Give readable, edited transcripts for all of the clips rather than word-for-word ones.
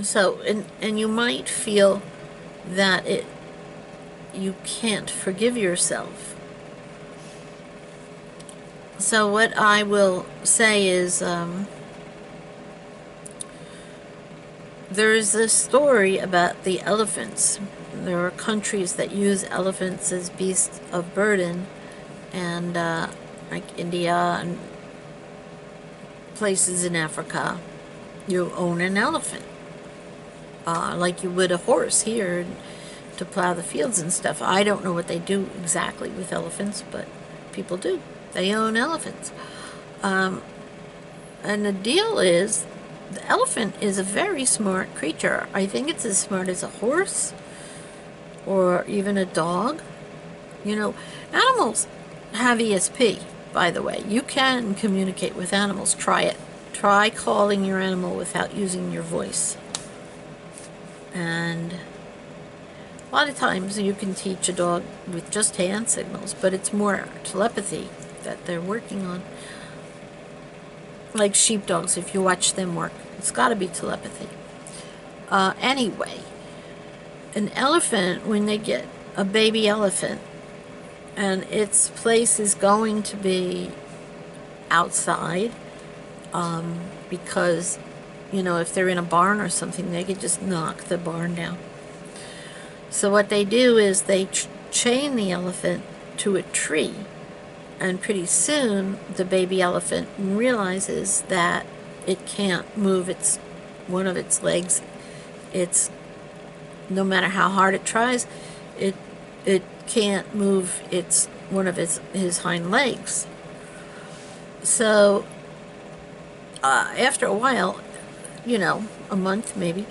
So, and you might feel that you can't forgive yourself. So what I will say is, there is this story about the elephants. There are countries that use elephants as beasts of burden, and like India and places in Africa, you own an elephant, like you would a horse here to plow the fields and stuff. I don't know what they do exactly with elephants, but people do. They own elephants. And the deal is, the elephant is a very smart creature. I think it's as smart as a horse or even a dog. You know, animals have ESP, by the way. You can communicate with animals. Try it. Try calling your animal without using your voice. And a lot of times you can teach a dog with just hand signals, but it's more telepathy that they're working on. Like sheepdogs, if you watch them work, it's got to be telepathy. Anyway, an elephant, when they get a baby elephant, and its place is going to be outside, because, you know, if they're in a barn or something, they could just knock the barn down. So what they do is they chain the elephant to a tree, and pretty soon the baby elephant realizes that it can't move one of its legs. It's, no matter how hard it tries, it can't move one of his hind legs. So after a while, you know, a month maybe,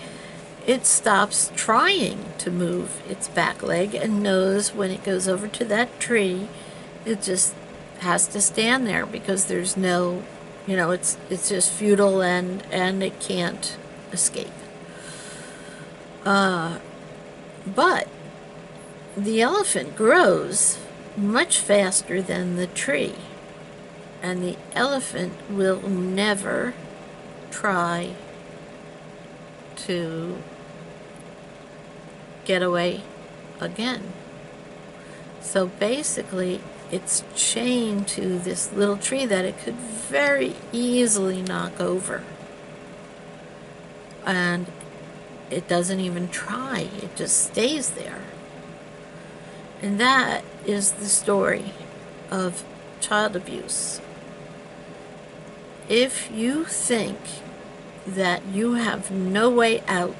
it stops trying to move its back leg and knows when it goes over to that tree, it just has to stand there because there's no, you know, it's just futile, and it can't escape. But the elephant grows much faster than the tree, and the elephant will never try to get away again. So basically, it's chained to this little tree that it could very easily knock over. And it doesn't even try, it just stays there. And that is the story of child abuse. If you think that you have no way out,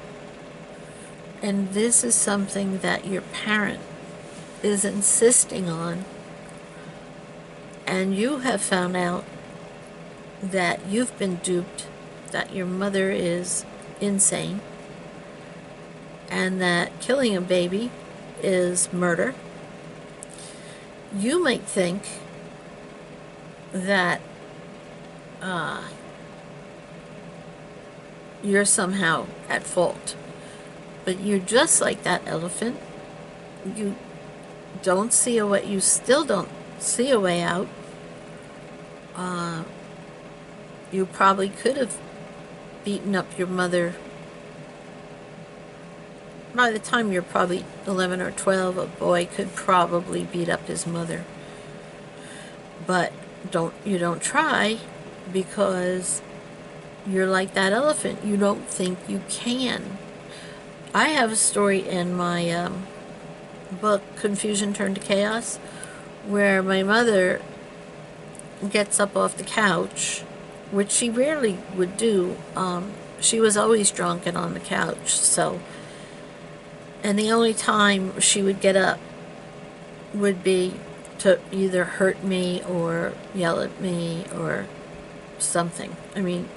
and this is something that your parent is insisting on, and you have found out that you've been duped, that your mother is insane, and that killing a baby is murder, you might think that you're somehow at fault. But you're just like that elephant. You don't see a way, you still don't see a way out. You probably could have beaten up your mother. By the time you're probably 11 or 12, a boy could probably beat up his mother. But you don't try, because you're like that elephant. You don't think you can. I have a story in my book, Confusion Turned to Chaos, where my mother gets up off the couch, which she rarely would do. She was always drunk and on the couch, so, and the only time she would get up would be to either hurt me or yell at me or something. I mean,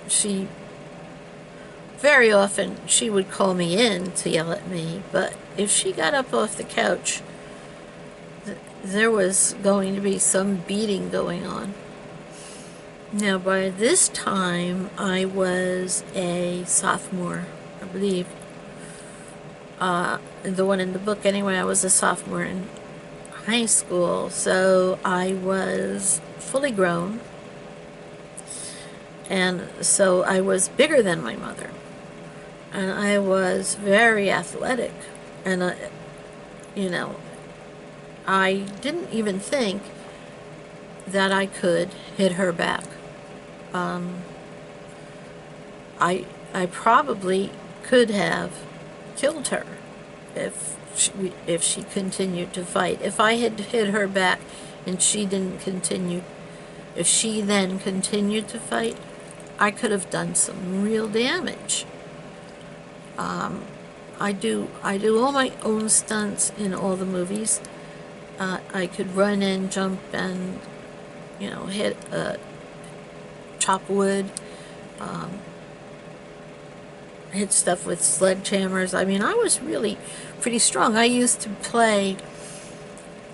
very often she would call me in to yell at me, but if she got up off the couch, there was going to be some beating going on. Now, by this time, I was a sophomore, I believe. The one in the book, anyway, I was a sophomore in high school, so I was fully grown, and so I was bigger than my mother. and I was very athletic, and you know, I didn't even think that I could hit her back. I probably could have killed her if she continued to fight. If I had hit her back and she didn't continue, if she then continued to fight, I could have done some real damage. I do all my own stunts in all the movies. I could run and jump and, hit, chop wood, hit stuff with sledgehammers. I mean, I was really pretty strong. I used to play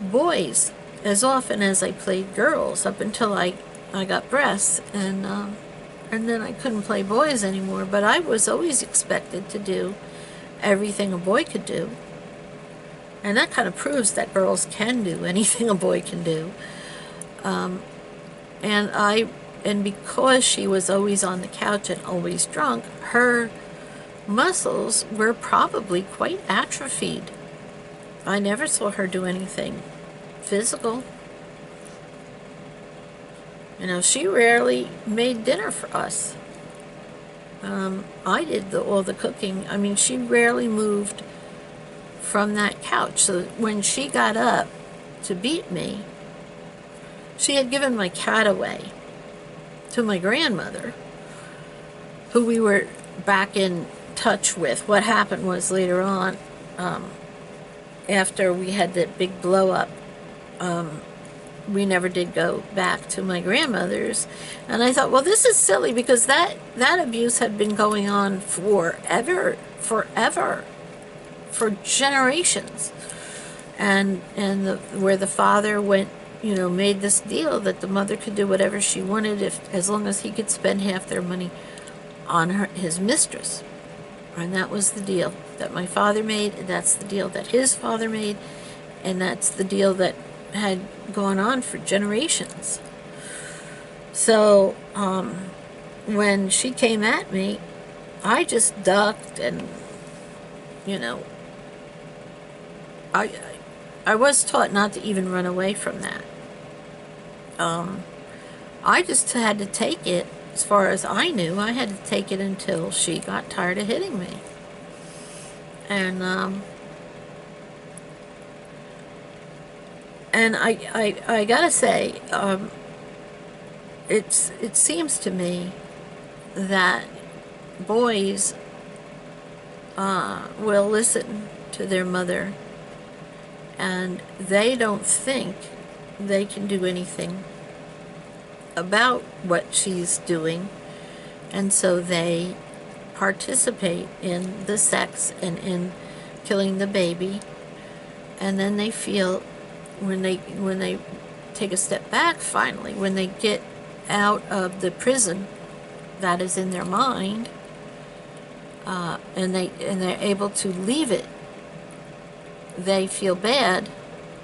boys as often as I played girls up until I got breasts, and then I couldn't play boys anymore. But I was always expected to do everything a boy could do, and that kind of proves that girls can do anything a boy can do. And because she was always on the couch and always drunk, her muscles were probably quite atrophied. I never saw her do anything physical. She rarely made dinner for us. I did all the cooking. I mean, she rarely moved from that couch. So when she got up to beat me, she had given my cat away to my grandmother, who we were back in touch with. What happened was later on, after we had that big blow up, we never did go back to my grandmother's. And I thought, well, this is silly, because that abuse had been going on forever, for generations. And where the father went, made this deal that the mother could do whatever she wanted as long as he could spend half their money on his mistress. And that was the deal that my father made, and that's the deal that his father made, and that's the deal that had gone on for generations. So when she came at me, I just ducked, and I was taught not to even run away from that. I just had to take it. As far as I knew, I had to take it until she got tired of hitting me. And I gotta say, it seems to me that boys will listen to their mother, and they don't think they can do anything about what she's doing, and so they participate in the sex and in killing the baby. And then they feel, when they take a step back, finally, when they get out of the prison that is in their mind, and they're able to leave it, they feel bad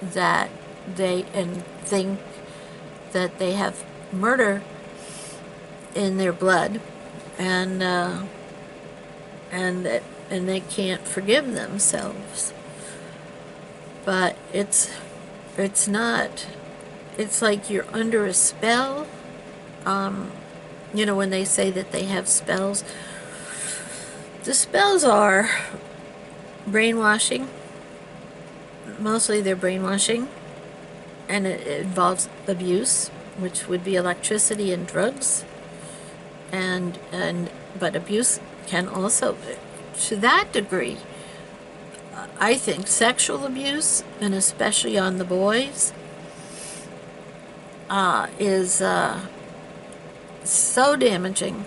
that and think that they have murder in their blood, and they can't forgive themselves. But it's not. It's like you're under a spell. When they say that they have spells, the spells are brainwashing. Mostly they're brainwashing, and it involves abuse, which would be electricity and drugs, but abuse can also, to that degree, I think sexual abuse, and especially on the boys, is so damaging